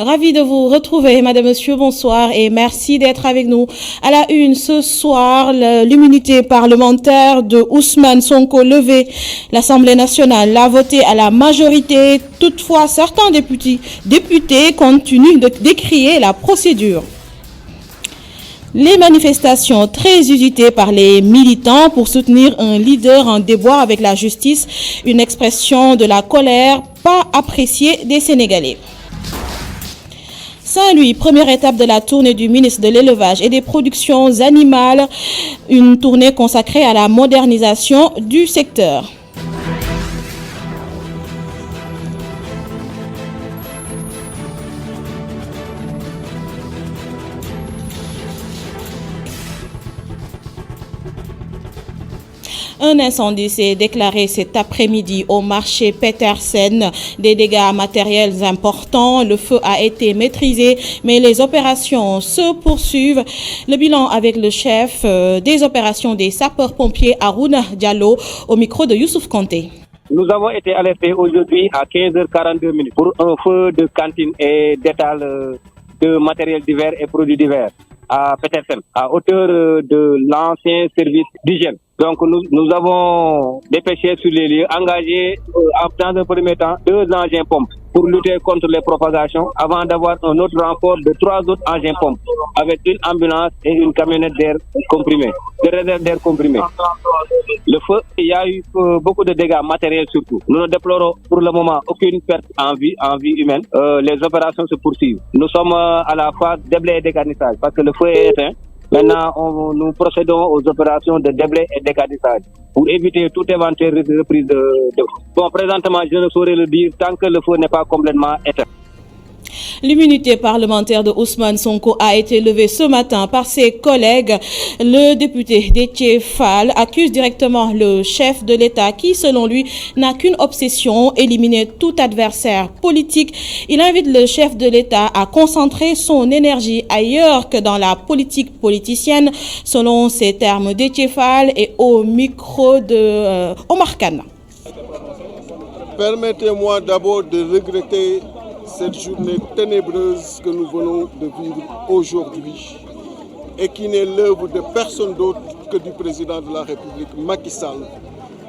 Ravi de vous retrouver, madame, monsieur, bonsoir et merci d'être avec nous. À la une ce soir, l'immunité parlementaire de Ousmane Sonko levée. L'Assemblée nationale l'a voté à la majorité. Toutefois, certains députés continuent de décrier la procédure. Les manifestations très usitées par les militants pour soutenir un leader en déboire avec la justice, une expression de la colère pas appréciée des Sénégalais. Saint-Louis, première étape de la tournée du ministre de l'Élevage et des Productions animales, une tournée consacrée à la modernisation du secteur. Un incendie s'est déclaré cet après-midi au marché Petersen. Des dégâts matériels importants. Le feu a été maîtrisé, mais les opérations se poursuivent. Le bilan avec le chef des opérations des sapeurs-pompiers, Harouna Diallo, au micro de Youssouf Kanté. Nous avons été alertés aujourd'hui à 15h42 pour un feu de cantine et d'étal de matériel divers et produits divers à Petersen, à hauteur de l'ancien service d'hygiène. Donc nous avons dépêché sur les lieux, engagé dans un premier temps 2 engins pompes pour lutter contre les propagations avant d'avoir un autre renfort de 3 autres engins pompes avec une ambulance et une camionnette d'air comprimé, de réserve d'air comprimé. Le feu, il y a eu beaucoup de dégâts matériels surtout. Nous ne déplorons pour le moment aucune perte en vie humaine. Les opérations se poursuivent. Nous sommes à la phase déblai et dégarnissage parce que le feu est éteint. Maintenant, nous procédons aux opérations de déblai et dégarnissage pour éviter toute éventuelle reprise de feu. Bon, présentement, je ne saurais le dire tant que le feu n'est pas complètement éteint. L'immunité parlementaire de Ousmane Sonko a été levée ce matin par ses collègues. Le député Déthié Fall accuse directement le chef de l'État qui, selon lui, n'a qu'une obsession, éliminer tout adversaire politique. Il invite le chef de l'État à concentrer son énergie ailleurs que dans la politique politicienne, selon ses termes. Déthié Fall est au micro de Omar Khan. Permettez-moi d'abord de regretter cette journée ténébreuse que nous venons de vivre aujourd'hui et qui n'est l'œuvre de personne d'autre que du président de la République, Macky Sall,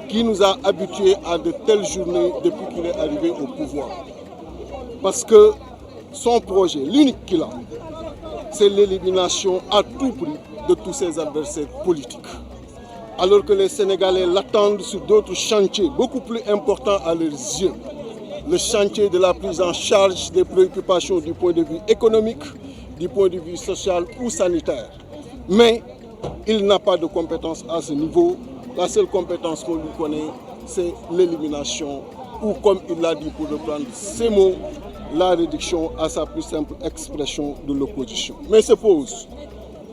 qui nous a habitués à de telles journées depuis qu'il est arrivé au pouvoir. Parce que son projet, l'unique qu'il a, c'est l'élimination à tout prix de tous ses adversaires politiques. Alors que les Sénégalais l'attendent sur d'autres chantiers beaucoup plus importants à leurs yeux. Le chantier de la prise en charge des préoccupations du point de vue économique, du point de vue social ou sanitaire. Mais il n'a pas de compétence à ce niveau. La seule compétence qu'on lui connaît, c'est l'élimination ou, comme il l'a dit pour reprendre ses mots, la réduction à sa plus simple expression de l'opposition. Mais se pose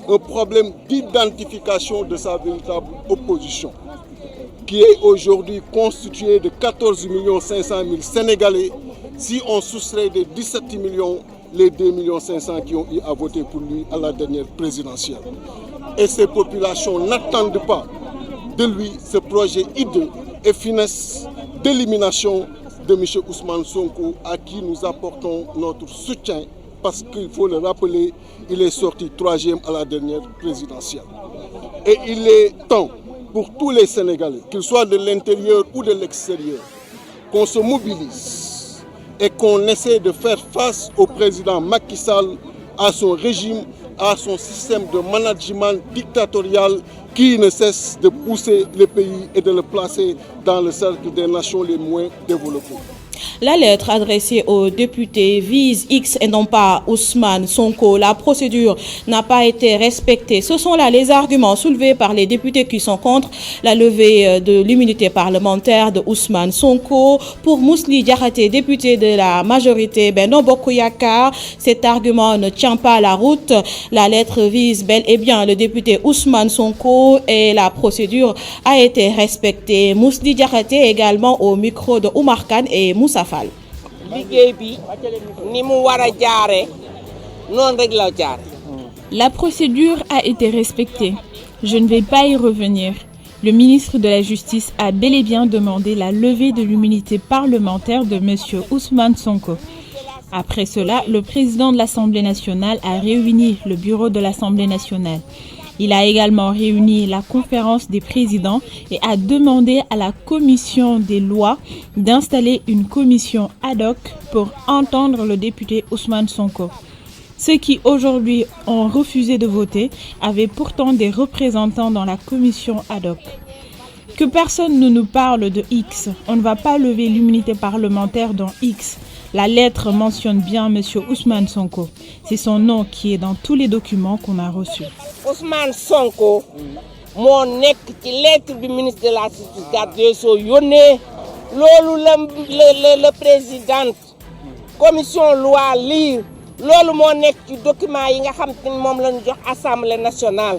un problème d'identification de sa véritable opposition, qui est aujourd'hui constitué de 14 500 000 Sénégalais, si on soustrait des 17 millions les 2 500 000 qui ont eu à voter pour lui à la dernière présidentielle. Et ces populations n'attendent pas de lui ce projet hideux et finesse d'élimination de M. Ousmane Sonko, à qui nous apportons notre soutien, parce qu'il faut le rappeler, il est sorti 3e à la dernière présidentielle. Et il est temps pour tous les Sénégalais, qu'ils soient de l'intérieur ou de l'extérieur, qu'on se mobilise et qu'on essaie de faire face au président Macky Sall, à son régime, à son système de management dictatorial qui ne cesse de pousser le pays et de le placer dans le cercle des nations les moins développées. La lettre adressée aux députés vise X et non pas Ousmane Sonko. La procédure n'a pas été respectée. Ce sont là les arguments soulevés par les députés qui sont contre la levée de l'immunité parlementaire de Ousmane Sonko. Pour Mously Diakhaté, député de la majorité Benno Bokk Yakaar, cet argument ne tient pas la route. La lettre vise bel et bien le député Ousmane Sonko et la procédure a été respectée. Mously Diakhaté également au micro de Omar Khan et Moussa Fall. La procédure a été respectée. Je ne vais pas y revenir. Le ministre de la Justice a bel et bien demandé la levée de l'immunité parlementaire de M. Ousmane Sonko. Après cela, le président de l'Assemblée nationale a réuni le bureau de l'Assemblée nationale. Il a également réuni la conférence des présidents et a demandé à la commission des lois d'installer une commission ad hoc pour entendre le député Ousmane Sonko. Ceux qui aujourd'hui ont refusé de voter avaient pourtant des représentants dans la commission ad hoc. Que personne ne nous parle de X, on ne va pas lever l'immunité parlementaire dans X. La lettre mentionne bien M. Ousmane Sonko. C'est son nom qui est dans tous les documents qu'on a reçus. Ousmane Sonko, mon nek ci lettre du ministre de la Justice garde des Sceaux yónnee loolu le président commission loi lire loolu moo nekk ci document yi nga xam te moom la ñu jox Assemblée nationale.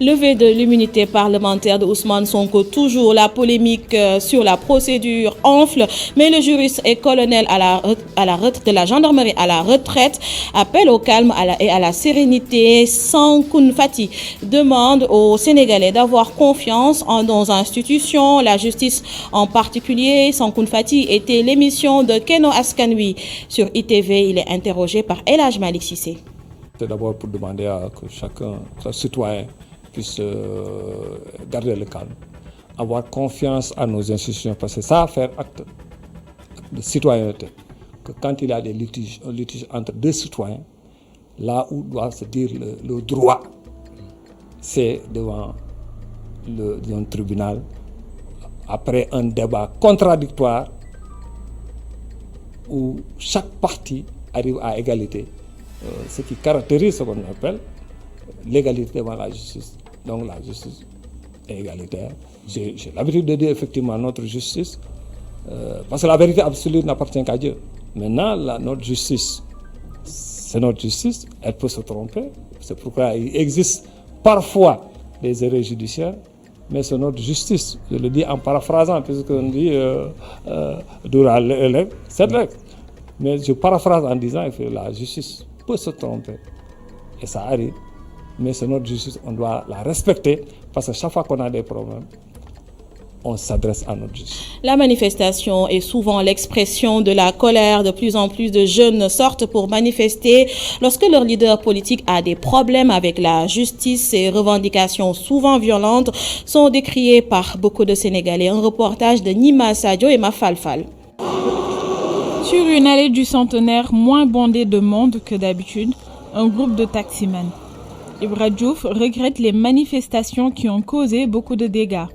Levée de l'immunité parlementaire de Ousmane Sonko, toujours la polémique sur la procédure enfle, mais le juriste et colonel de la gendarmerie à la retraite appelle au calme et à la sérénité. Sankoun Fati demande aux Sénégalais d'avoir confiance dans les institutions, la justice en particulier. Sankoun Fati était l'émission de Keno Askanui sur ITV. Il est interrogé par El Hadj Malick Cissé. C'est d'abord pour demander à que chacun, chaque citoyen, puisse garder le calme, avoir confiance à nos institutions, parce que ça va faire acte de citoyenneté. Que quand il y a des litiges, un litige entre deux citoyens, là où doit se dire le droit, c'est devant un tribunal, après un débat contradictoire, où chaque partie arrive à égalité, ce qui caractérise ce qu'on appelle l'égalité devant la justice. Donc la justice est égalitaire. J'ai l'habitude de dire effectivement notre justice, parce que la vérité absolue n'appartient qu'à Dieu. Maintenant, notre justice, c'est notre justice, elle peut se tromper. C'est pourquoi il existe parfois des erreurs judiciaires, mais c'est notre justice. Je le dis en paraphrasant, puisqu'on dit Dura l'élève, c'est vrai. Mais je paraphrase en disant que la justice peut se tromper. Et ça arrive. Mais c'est notre justice, on doit la respecter parce que chaque fois qu'on a des problèmes, on s'adresse à notre justice. La manifestation est souvent l'expression de la colère. De plus en plus de jeunes sortent pour manifester lorsque leur leader politique a des problèmes avec la justice. Ces revendications souvent violentes sont décriées par beaucoup de Sénégalais. Un reportage de Nima Sadio et Mafalfal. Sur une allée du Centenaire moins bondée de monde que d'habitude, un groupe de taximans. Ibra Diouf regrette les manifestations qui ont causé beaucoup de dégâts.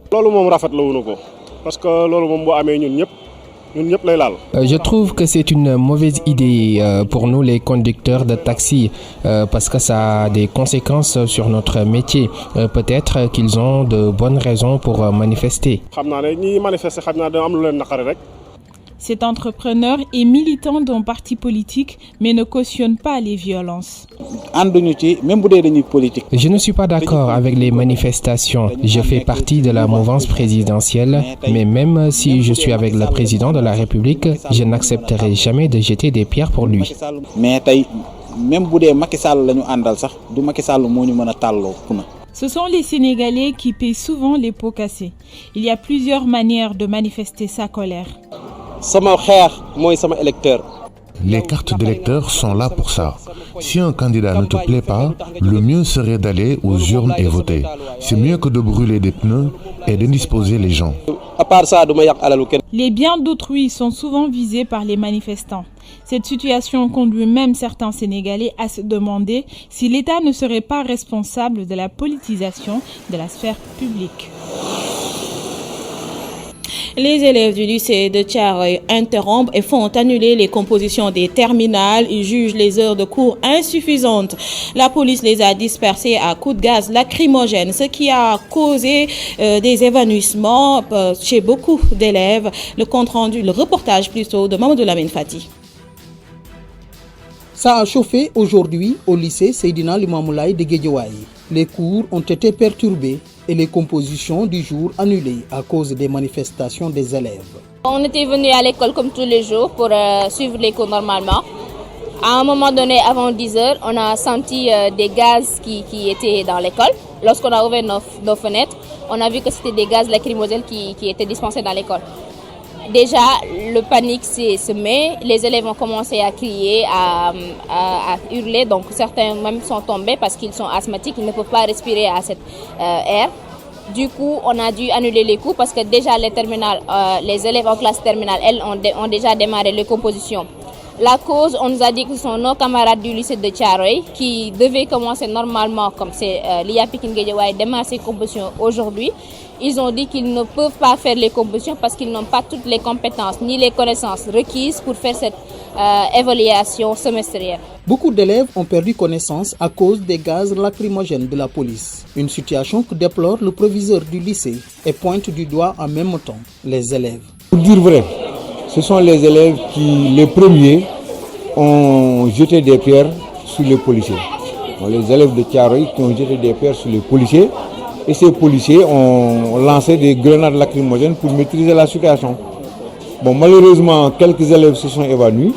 Je trouve que c'est une mauvaise idée pour nous les conducteurs de taxi parce que ça a des conséquences sur notre métier. Peut-être qu'ils ont de bonnes raisons pour manifester. Cet entrepreneur est militant d'un parti politique mais ne cautionne pas les violences. Je ne suis pas d'accord avec les manifestations. Je fais partie de la mouvance présidentielle, mais même si je suis avec le président de la République, je n'accepterai jamais de jeter des pierres pour lui. Ce sont les Sénégalais qui paient souvent les pots cassés. Il y a plusieurs manières de manifester sa colère. Les cartes d'électeurs sont là pour ça. Si un candidat ne te plaît pas, le mieux serait d'aller aux urnes et voter. C'est mieux que de brûler des pneus et d'indisposer les gens. Les biens d'autrui sont souvent visés par les manifestants. Cette situation conduit même certains Sénégalais à se demander si l'État ne serait pas responsable de la politisation de la sphère publique. Les élèves du lycée de Thiaroye interrompent et font annuler les compositions des terminales. Ils jugent les heures de cours insuffisantes. La police les a dispersés à coups de gaz lacrymogène, ce qui a causé des évanouissements chez beaucoup d'élèves. Le reportage plutôt de Mamadou Lamine Fati. Ça a chauffé aujourd'hui au lycée Seydina Limamoulaye de Guédiawaye. Les cours ont été perturbés et les compositions du jour annulées à cause des manifestations des élèves. On était venu à l'école comme tous les jours pour suivre les cours normalement. À un moment donné, avant 10h, on a senti des gaz qui étaient dans l'école. Lorsqu'on a ouvert nos fenêtres, on a vu que c'était des gaz lacrymogènes qui étaient dispensés dans l'école. déjà le panique s'est semé, les élèves ont commencé à crier, à hurler, donc certains même sont tombés parce qu'ils sont asthmatiques, ils ne peuvent pas respirer à cette air. Du coup, on a dû annuler les cours parce que déjà les élèves en classe terminale, elles ont déjà démarré les compositions. La cause, on nous a dit que ce sont nos camarades du lycée de Thiaroye qui devaient commencer normalement, comme c'est l'IA Pikine Guédiawaye démarre ses compositions aujourd'hui. Ils ont dit qu'ils ne peuvent pas faire les compositions parce qu'ils n'ont pas toutes les compétences ni les connaissances requises pour faire cette évaluation semestrielle. Beaucoup d'élèves ont perdu connaissance à cause des gaz lacrymogènes de la police. Une situation que déplore le proviseur du lycée et pointe du doigt en même temps les élèves. Pour dire vrai, ce sont les élèves qui, les premiers, ont jeté des pierres sur les policiers. Donc, les élèves de Thiaroye qui ont jeté des pierres sur les policiers. Et ces policiers ont lancé des grenades lacrymogènes pour maîtriser la situation. Bon, malheureusement, quelques élèves se sont évanouis.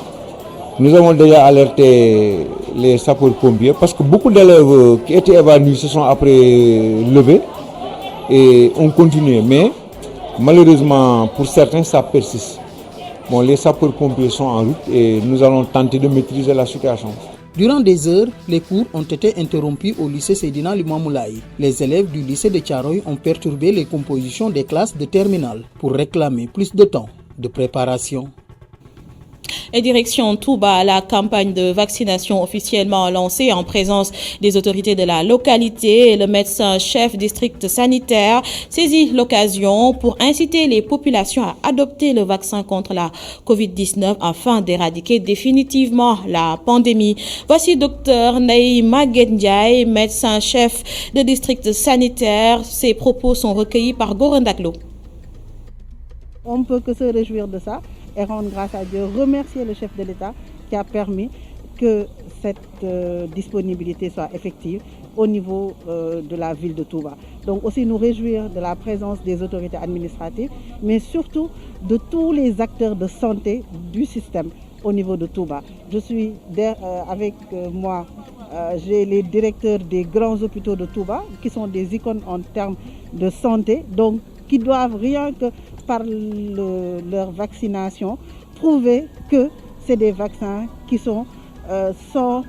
Nous avons déjà alerté les sapeurs-pompiers parce que beaucoup d'élèves qui étaient évanouis se sont après levés et ont continué. Mais malheureusement, pour certains, ça persiste. Bon, les sapeurs-pompiers sont en route et nous allons tenter de maîtriser la situation. Durant des heures, les cours ont été interrompus au lycée Seydina Limamou Laye. Les élèves du lycée de Thiaroye ont perturbé les compositions des classes de terminale pour réclamer plus de temps de préparation. Et direction Touba, la campagne de vaccination officiellement lancée en présence des autorités de la localité. Le médecin-chef district sanitaire saisit l'occasion pour inciter les populations à adopter le vaccin contre la Covid-19 afin d'éradiquer définitivement la pandémie. Voici Dr Naï Maguette Ndiaye, médecin-chef de district sanitaire. Ses propos sont recueillis par Gorandaklo. On ne peut que se réjouir de ça et rendre grâce à Dieu, remercier le chef de l'État qui a permis que cette disponibilité soit effective au niveau de la ville de Touba. Donc aussi nous réjouir de la présence des autorités administratives, mais surtout de tous les acteurs de santé du système au niveau de Touba. Je suis avec moi, j'ai les directeurs des grands hôpitaux de Touba qui sont des icônes en termes de santé, donc qui doivent rien que par leur vaccination prouver que c'est des vaccins qui sont sans,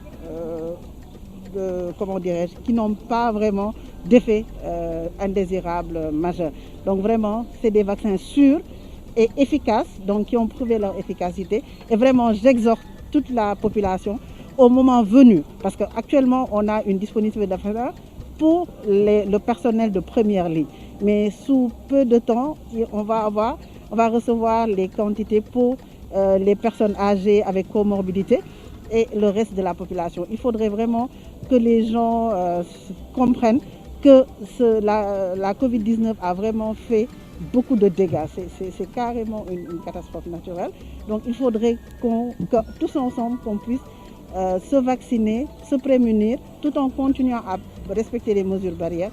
qui n'ont pas vraiment d'effet indésirable majeur. Donc vraiment, c'est des vaccins sûrs et efficaces, donc qui ont prouvé leur efficacité. Et vraiment, j'exhorte toute la population au moment venu, parce qu'actuellement, on a une disponibilité de vaccins pour le personnel de première ligne. Mais sous peu de temps, on va recevoir les quantités pour les personnes âgées avec comorbidité et le reste de la population. Il faudrait vraiment que les gens comprennent que la Covid-19 a vraiment fait beaucoup de dégâts. C'est carrément une catastrophe naturelle. Donc il faudrait que tous ensemble, qu'on puisse se vacciner, se prémunir, tout en continuant à respecter les mesures barrières.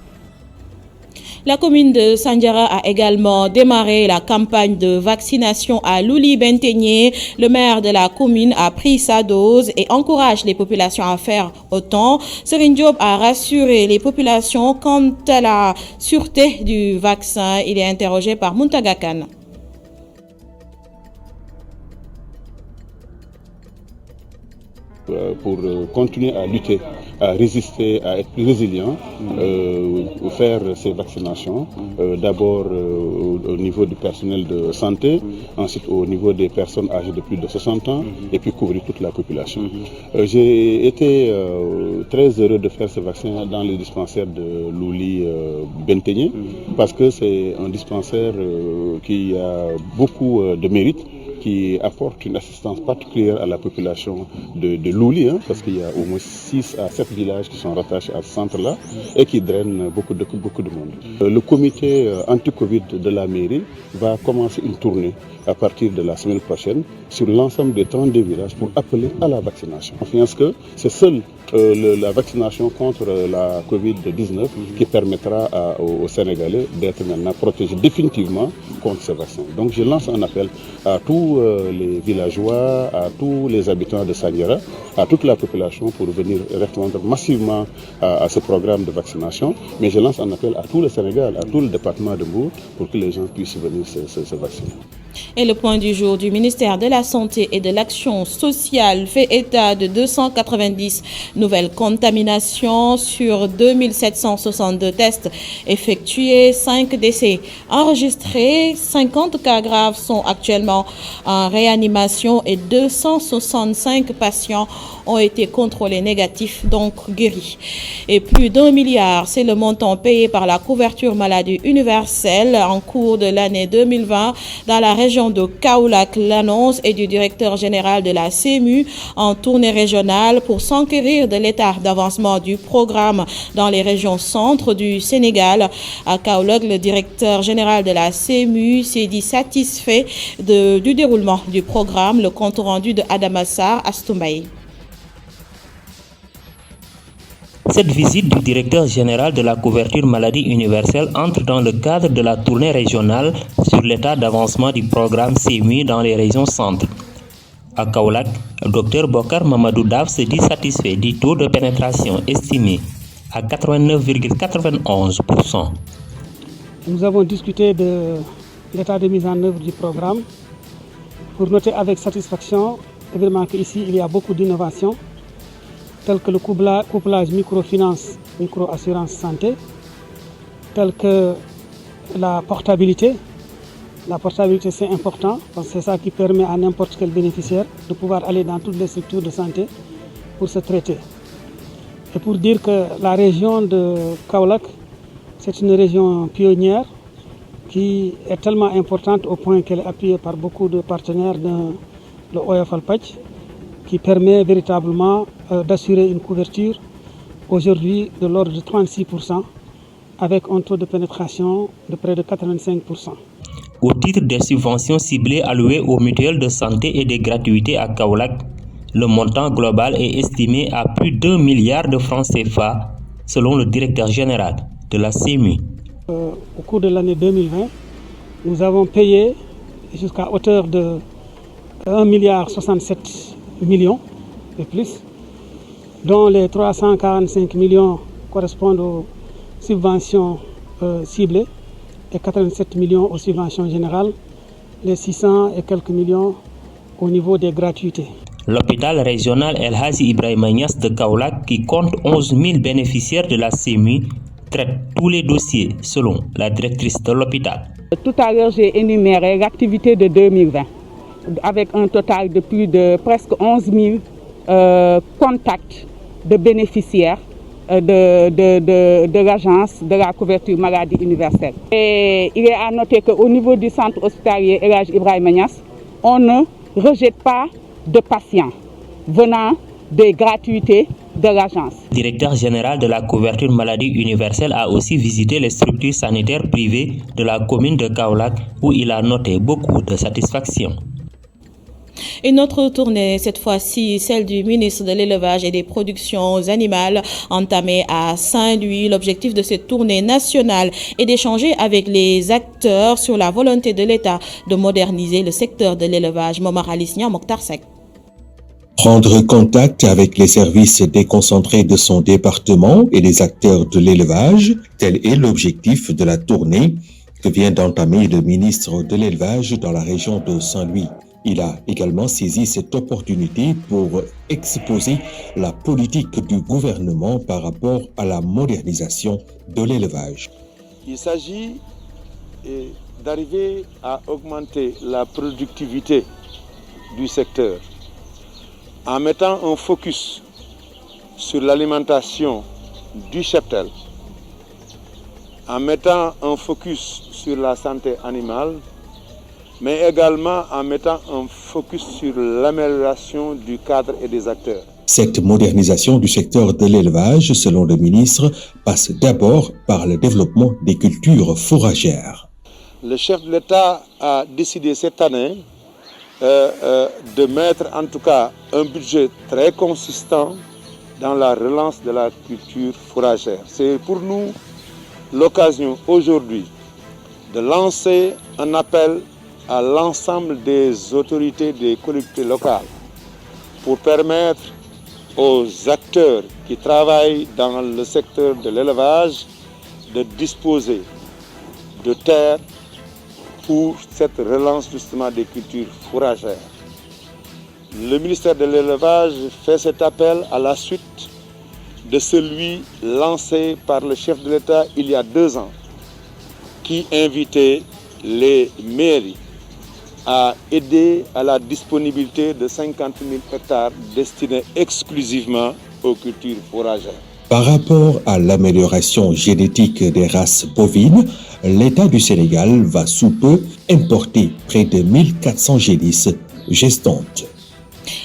La commune de Sandiara a également démarré la campagne de vaccination à Louli-Benteigné. Le maire de la commune a pris sa dose et encourage les populations à faire autant. Serine Diop a rassuré les populations quant à la sûreté du vaccin. Il est interrogé par Muntaga Khan. Pour continuer à lutter, à résister, à être plus résilient, faire ces vaccinations, d'abord au niveau du personnel de santé, ensuite au niveau des personnes âgées de plus de 60 ans, et puis couvrir toute la population. J'ai été très heureux de faire ce vaccin dans le dispensaire de Louli-Benteigné, parce que c'est un dispensaire qui a beaucoup de mérite, qui apporte une assistance particulière à la population de Louli, parce qu'il y a au moins 6 à 7 villages qui sont rattachés à ce centre-là et qui drainent beaucoup de monde. Le comité anti-Covid de la mairie va commencer une tournée à partir de la semaine prochaine sur l'ensemble des 32 villages pour appeler à la vaccination. Je pense que c'est seule la vaccination contre la Covid-19 qui permettra aux Sénégalais d'être maintenant protégés définitivement contre ce vaccin. Donc je lance un appel à tous les villageois, à tous les habitants de Sandiara, à toute la population pour venir répondre massivement à ce programme de vaccination. Mais je lance un appel à tout le Sénégal, à tout le département de Mbour pour que les gens puissent venir se vacciner. Et le point du jour du ministère de la Santé et de l'Action sociale fait état de 290 nouvelles contaminations sur 2762 tests effectués, 5 décès enregistrés, 50 cas graves sont actuellement en réanimation et 265 patients ont été contrôlés négatifs, donc guéris. Et plus d'1 milliard, c'est le montant payé par la couverture maladie universelle en cours de l'année 2020 dans la région de Kaolack. L'annonce est du directeur général de la CMU en tournée régionale pour s'enquérir de l'état d'avancement du programme dans les régions centres du Sénégal. À Kaolack, le directeur général de la CMU s'est dit satisfait du déroulement du programme. Le compte rendu de Adama Sarr Astumbaye. Cette visite du directeur général de la couverture maladie universelle entre dans le cadre de la tournée régionale sur l'état d'avancement du programme CMU dans les régions centres. À Kaolack, le Dr Bokar Mamadou Dav se dit satisfait du taux de pénétration estimé à 89,91%. Nous avons discuté de l'état de mise en œuvre du programme pour noter avec satisfaction évidemment qu'ici il y a beaucoup d'innovations telles que le couplage microfinance, micro-assurance santé, telles que la portabilité. La portabilité, c'est important parce que c'est ça qui permet à n'importe quel bénéficiaire de pouvoir aller dans toutes les structures de santé pour se traiter. Et pour dire que la région de Kaolack, c'est une région pionnière qui est tellement importante au point qu'elle est appuyée par beaucoup de partenaires de l'OFALPAC, qui permet véritablement d'assurer une couverture aujourd'hui de l'ordre de 36% avec un taux de pénétration de près de 85%. Au titre des subventions ciblées allouées aux mutuelles de santé et des gratuités à Kaolack, le montant global est estimé à plus d'1 milliard de francs CFA selon le directeur général de la CMU. Au cours de l'année 2020, nous avons payé jusqu'à hauteur de 1,67 milliard et plus, dont les 345 millions correspondent aux subventions ciblées et 87 millions aux subventions générales, les 600 et quelques millions au niveau des gratuités. L'hôpital régional El Hadji Ibrahima Niass de Kaolack, qui compte 11 000 bénéficiaires de la CMU, traite tous les dossiers selon la directrice de l'hôpital. Tout à l'heure, j'ai énuméré l'activité de 2020 avec un total de plus de presque 11 000 contacts de bénéficiaires de l'agence de la couverture maladie universelle. Et il est à noter qu'au niveau du centre hospitalier El Hadji Ibrahima Niass, on ne rejette pas de patients venant des gratuités de l'agence. Le directeur général de la couverture maladie universelle a aussi visité les structures sanitaires privées de la commune de Kaolack où il a noté beaucoup de satisfaction. Une autre tournée, cette fois-ci celle du ministre de l'Élevage et des Productions animales, entamée à Saint-Louis. L'objectif de cette tournée nationale est d'échanger avec les acteurs sur la volonté de l'État de moderniser le secteur de l'élevage. Momar Alisnia Mokhtar Seck. Prendre contact avec les services déconcentrés de son département et les acteurs de l'élevage, tel est l'objectif de la tournée que vient d'entamer le ministre de l'Élevage dans la région de Saint-Louis. Il a également saisi cette opportunité pour exposer la politique du gouvernement par rapport à la modernisation de l'élevage. Il s'agit d'arriver à augmenter la productivité du secteur en mettant un focus sur l'alimentation du cheptel, en mettant un focus sur la santé animale, mais également en mettant un focus sur l'amélioration du cadre et des acteurs. Cette modernisation du secteur de l'élevage, selon le ministre, passe d'abord par le développement des cultures fourragères. Le chef de l'État a décidé cette année de mettre en tout cas un budget très consistant dans la relance de la culture fourragère. C'est pour nous l'occasion aujourd'hui de lancer un appel à l'ensemble des autorités des collectivités locales pour permettre aux acteurs qui travaillent dans le secteur de l'élevage de disposer de terres pour cette relance justement des cultures fourragères. Le ministère de l'Élevage fait cet appel à la suite de celui lancé par le chef de l'État il y a 2 ans, qui invitait les mairies à aider à la disponibilité de 50 000 hectares destinés exclusivement aux cultures fourragères. Par rapport à l'amélioration génétique des races bovines, l'État du Sénégal va sous peu importer près de 1400 génisses gestantes.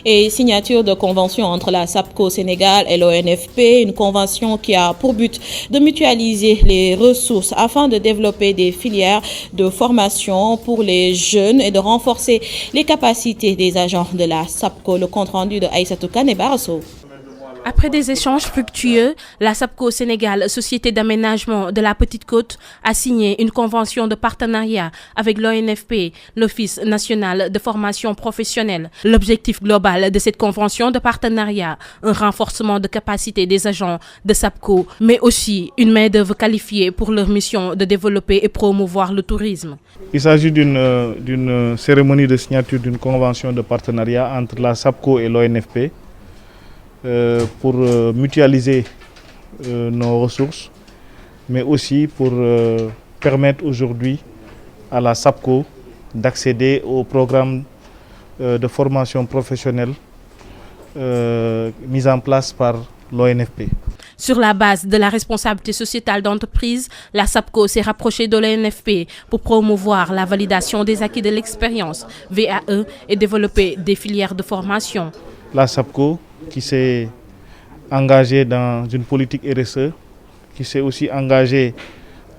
Et signature de convention entre la SAPCO Sénégal et l'ONFP, une convention qui a pour but de mutualiser les ressources afin de développer des filières de formation pour les jeunes et de renforcer les capacités des agents de la SAPCO. Le compte rendu de Aïssatou Kane Barasso. Après des échanges fructueux, la SAPCO Sénégal, Société d'aménagement de la Petite Côte, a signé une convention de partenariat avec l'ONFP, l'Office national de formation professionnelle. L'objectif global de cette convention de partenariat, un renforcement de capacité des agents de SAPCO, mais aussi une main-d'œuvre qualifiée pour leur mission de développer et promouvoir le tourisme. Il s'agit d'une cérémonie de signature d'une convention de partenariat entre la SAPCO et l'ONFP. Pour mutualiser nos ressources, mais aussi pour permettre aujourd'hui à la SAPCO d'accéder au programme de formation professionnelle mis en place par l'ONFP. Sur la base de la responsabilité sociétale d'entreprise, la SAPCO s'est rapprochée de l'ONFP pour promouvoir la validation des acquis de l'expérience VAE et développer des filières de formation. La SAPCO qui s'est engagée dans une politique RSE, qui s'est aussi engagée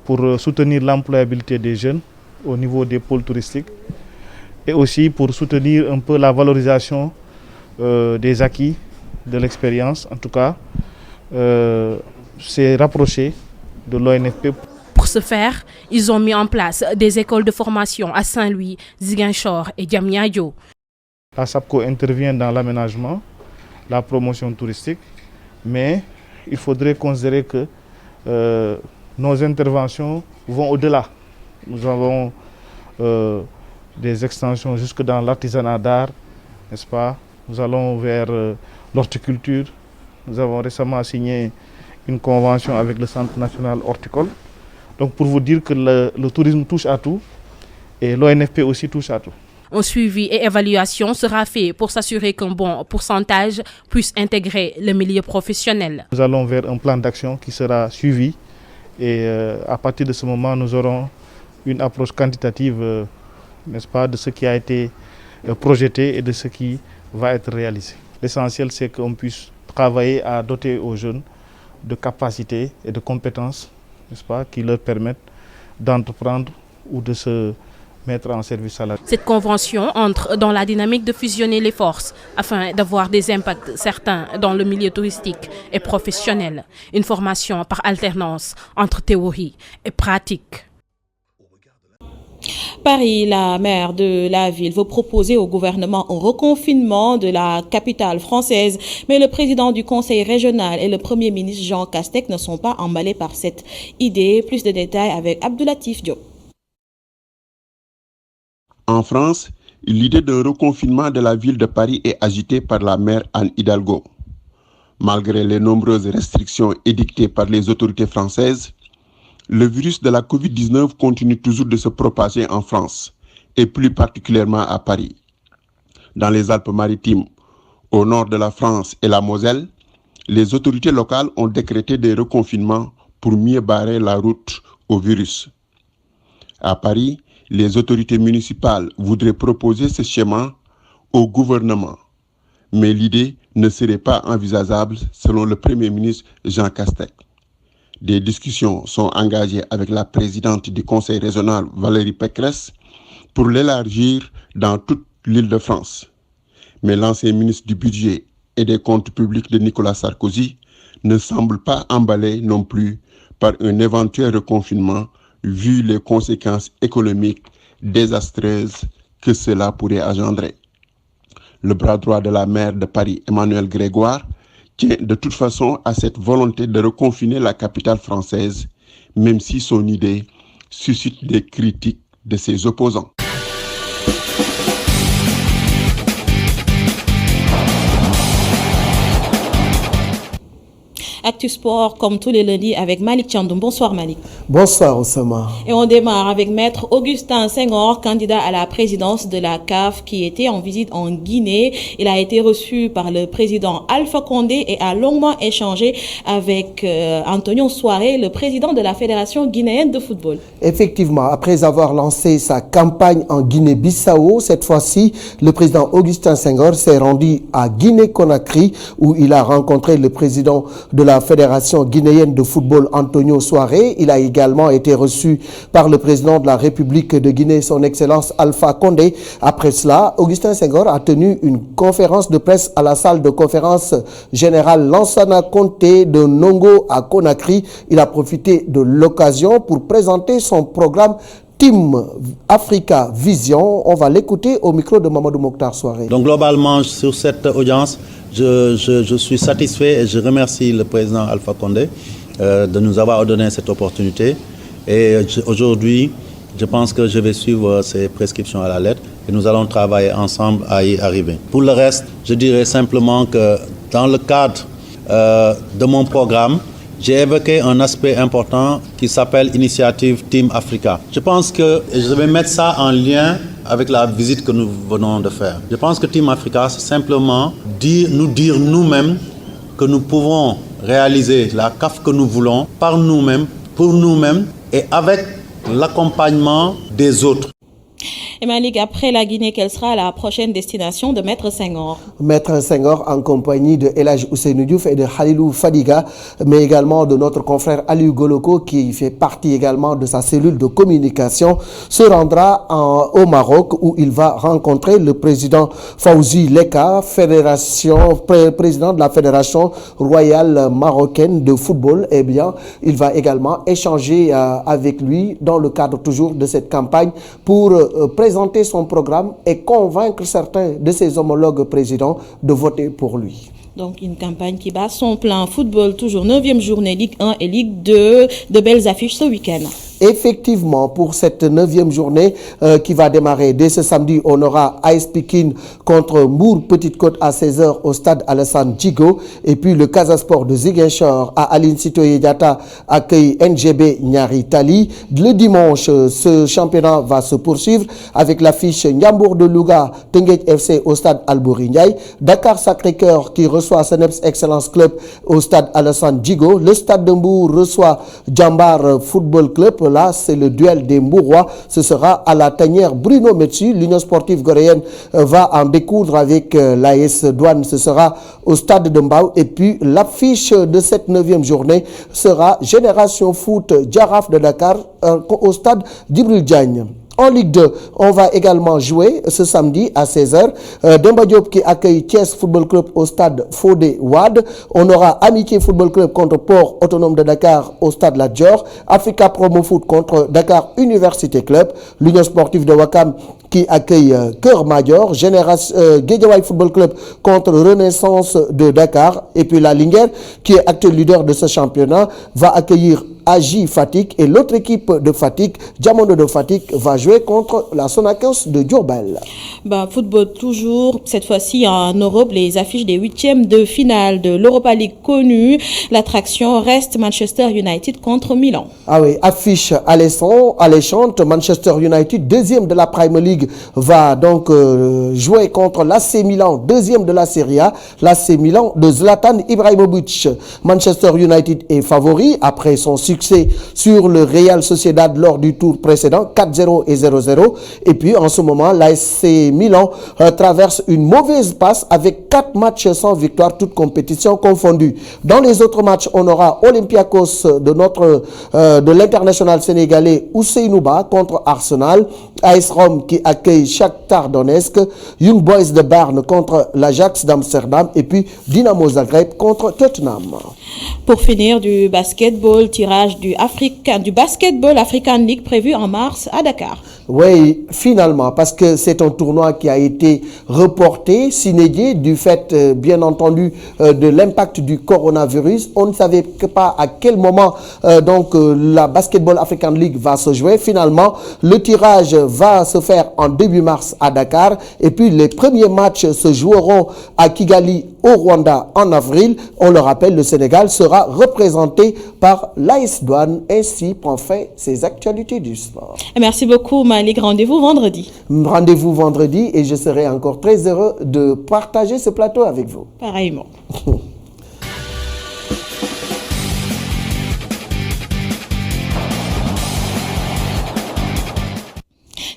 pour soutenir l'employabilité des jeunes au niveau des pôles touristiques et aussi pour soutenir un peu la valorisation des acquis de l'expérience. En tout cas, s'est rapproché de l'ONFP. Pour ce faire, ils ont mis en place des écoles de formation à Saint-Louis, Ziguinchor et Diamniadio. La SAPCO intervient dans l'aménagement, la promotion touristique, mais il faudrait considérer que nos interventions vont au-delà. Nous avons des extensions jusque dans l'artisanat d'art, n'est-ce pas? Nous allons vers l'horticulture. Nous avons récemment signé une convention avec le Centre national horticole. Donc pour vous dire que le tourisme touche à tout et l'ONFP aussi touche à tout. Un suivi et évaluation sera fait pour s'assurer qu'un bon pourcentage puisse intégrer le milieu professionnel. Nous allons vers un plan d'action qui sera suivi et à partir de ce moment, nous aurons une approche quantitative, n'est-ce pas, de ce qui a été projeté et de ce qui va être réalisé. L'essentiel, c'est qu'on puisse travailler à doter aux jeunes de capacités et de compétences, n'est-ce pas, qui leur permettent d'entreprendre ou de se mettre en service salarié. Cette convention entre dans la dynamique de fusionner les forces afin d'avoir des impacts certains dans le milieu touristique et professionnel. Une formation par alternance entre théorie et pratique. Paris, la maire de la ville, veut proposer au gouvernement un reconfinement de la capitale française. Mais le président du conseil régional et le premier ministre Jean Castex ne sont pas emballés par cette idée. Plus de détails avec Abdoulatif Diop. En France, l'idée d'un reconfinement de la ville de Paris est agitée par la maire Anne Hidalgo. Malgré les nombreuses restrictions édictées par les autorités françaises, le virus de la Covid-19 continue toujours de se propager en France, et plus particulièrement à Paris. Dans les Alpes-Maritimes, au nord de la France et la Moselle, les autorités locales ont décrété des reconfinements pour mieux barrer la route au virus. À Paris, les autorités municipales voudraient proposer ce schéma au gouvernement, mais l'idée ne serait pas envisageable selon le Premier ministre Jean Castex. Des discussions sont engagées avec la présidente du conseil régional Valérie Pécresse pour l'élargir dans toute l'Île-de-France. Mais l'ancien ministre du Budget et des Comptes publics de Nicolas Sarkozy ne semble pas emballé non plus par un éventuel reconfinement vu les conséquences économiques désastreuses que cela pourrait engendrer. Le bras droit de la maire de Paris, Emmanuel Grégoire, tient de toute façon à cette volonté de reconfiner la capitale française, même si son idée suscite des critiques de ses opposants. Actu Sport comme tous les lundis avec Malik Tchandoum. Bonsoir Malik. Bonsoir Oussama. Et on démarre avec Maître Augustin Senghor, candidat à la présidence de la CAF qui était en visite en Guinée. Il a été reçu par le président Alpha Condé et a longuement échangé avec Antonio Souaré, le président de la Fédération guinéenne de football. Effectivement, après avoir lancé sa campagne en Guinée-Bissau, cette fois-ci, le président Augustin Senghor s'est rendu à Guinée-Conakry où il a rencontré le président de la Fédération guinéenne de football Antonio Souaré. Il a également été reçu par le président de la République de Guinée, son Excellence Alpha Condé. Après cela, Augustin Senghor a tenu une conférence de presse à la salle de conférence générale Lansana Conté de Nongo à Conakry. Il a profité de l'occasion pour présenter son programme Team Africa Vision. On va l'écouter au micro de Mamadou Mokhtar Souaré. Donc globalement, sur cette audience, je suis satisfait et je remercie le président Alpha Condé de nous avoir donné cette opportunité. Et aujourd'hui, je pense que je vais suivre ces prescriptions à la lettre et nous allons travailler ensemble à y arriver. Pour le reste, je dirais simplement que dans le cadre de mon programme, j'ai évoqué un aspect important qui s'appelle Initiative Team Africa. Je pense que je vais mettre ça en lien avec la visite que nous venons de faire. Je pense que Team Africa, c'est simplement nous dire nous-mêmes que nous pouvons réaliser la CAF que nous voulons par nous-mêmes, pour nous-mêmes et avec l'accompagnement des autres. Et Malik, après la Guinée, quelle sera la prochaine destination de Maître Senghor? Maître Senghor en compagnie de El Hadj Ousseynou Diouf et de Khalilou Fadiga, mais également de notre confrère Aliou Goloko qui fait partie également de sa cellule de communication, se rendra au Maroc où il va rencontrer le président Fawzi Leka, président de la Fédération royale marocaine de football. Eh bien, il va également échanger avec lui dans le cadre toujours de cette campagne pour présenter son programme et convaincre certains de ses homologues présidents de voter pour lui. Donc une campagne qui bat son plein. Football, toujours 9e journée, Ligue 1 et Ligue 2. De belles affiches ce week-end. Effectivement, pour cette 9e journée qui va démarrer dès ce samedi, on aura AS Pikine contre Mbour Petite Côte à 16h au stade Alassane Djigo. Et puis le Casa Sport de Ziguinchor à Aline Sitoé Diatta accueille NGB Niary Tally. Le dimanche, ce championnat va se poursuivre avec l'affiche Ndiambour de Louga, Teungueth FC au stade Albouri Ndiaye. Dakar Sacré-Cœur qui reçoit Seneps Excellence Club au stade Alassane Djigo. Le stade de Mbour reçoit Djambar Football Club. Là, c'est le duel des Mbourois. Ce sera à la tanière Bruno Metsu. L'Union sportive goréenne va en découdre avec l'AS Douane. Ce sera au stade de Mbao. Et puis, l'affiche de cette 9e journée sera Génération Foot Djaraf de Dakar au stade d'Ibril Diagne. En Ligue 2, on va également jouer ce samedi à 16h. Demba Diop qui accueille Thiès Football Club au stade Fodé Wade. On aura Amitié Football Club contre Port Autonome de Dakar au stade La Dior. Africa Promo Foot contre Dakar Université Club. L'Union sportive de Ouakam qui accueille Cœur Major. Guédiawaye Football Club contre Renaissance de Dakar. Et puis la Linguère, qui est actuel leader de ce championnat, va accueillir AJ Fatick et l'autre équipe de Fatick, Diamondo de Fatick, va jouer contre la Sonacos de Diourbel. Football toujours, cette fois-ci en Europe, les affiches des 8e de finale de l'Europa League connues. L'attraction reste Manchester United contre Milan. Ah oui, affiche alléchante. Manchester United, 2e de la Premier League, va donc jouer contre l'AC Milan, 2e de la Serie A. L'AC Milan de Zlatan Ibrahimovic. Manchester United est favori après son succès sur le Real Sociedad lors du tour précédent, 4-0 et 0-0. Et puis en ce moment, l'AC Milan traverse une mauvaise passe avec 4 matchs sans victoire, toutes compétitions confondues. Dans les autres matchs, on aura Olympiakos de l'international sénégalais Ousseynou Ba contre Arsenal, AS Rome qui accueille Shakhtar Donetsk, Young Boys de Berne contre l'Ajax d'Amsterdam et puis Dynamo Zagreb contre Tottenham. Pour finir, du basketball, tirage tirage du Basketball African League prévu en mars à Dakar. Oui, finalement, parce que c'est un tournoi qui a été reporté, s'inédit, du fait, bien entendu, de l'impact du coronavirus. On ne savait pas à quel moment la Basketball African League va se jouer. Finalement, le tirage va se faire en début mars à Dakar. Et puis, les premiers matchs se joueront à Kigali, au Rwanda, en avril. On le rappelle, le Sénégal sera représenté par l'AS Douanes. Ainsi prend fin ces actualités du sport. Merci beaucoup, Malik. Rendez-vous vendredi. Rendez-vous vendredi et je serai encore très heureux de partager ce plateau avec vous. Pareillement.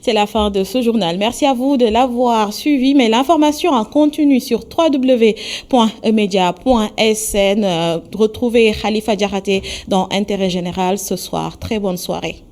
C'est la fin de ce journal. Merci à vous de l'avoir suivi. Mais l'information en continu sur www.emedia.sn. Retrouvez Khalifa Diakhaté dans Intérêt Général ce soir. Très bonne soirée.